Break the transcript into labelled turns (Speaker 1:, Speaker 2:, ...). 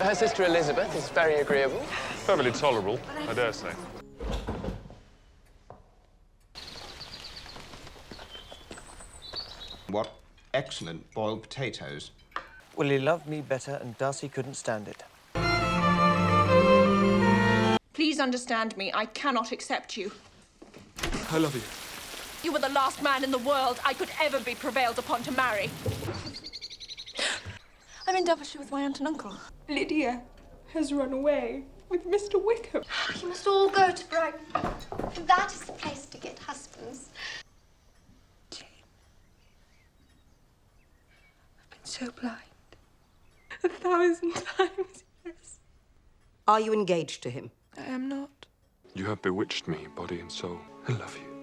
Speaker 1: Her sister Elizabeth is very agreeable.
Speaker 2: Perfectly tolerable, I dare say.
Speaker 3: What excellent boiled potatoes.
Speaker 4: Well, he loved me better and Darcy couldn't stand it.
Speaker 5: Please understand me. I cannot accept you.
Speaker 2: I love you.
Speaker 5: You were the last man in the world I could ever be prevailed upon to marry. I'm in Devonshire with my aunt and uncle.
Speaker 6: Lydia has run away with Mr. Wickham.
Speaker 7: You must all go to Brighton. That is the place to get husbands.
Speaker 6: Jane, I've been so blind. 1,000 times, yes.
Speaker 8: Are you engaged to him?
Speaker 6: I am not.
Speaker 2: You have bewitched me, body and soul. I love you.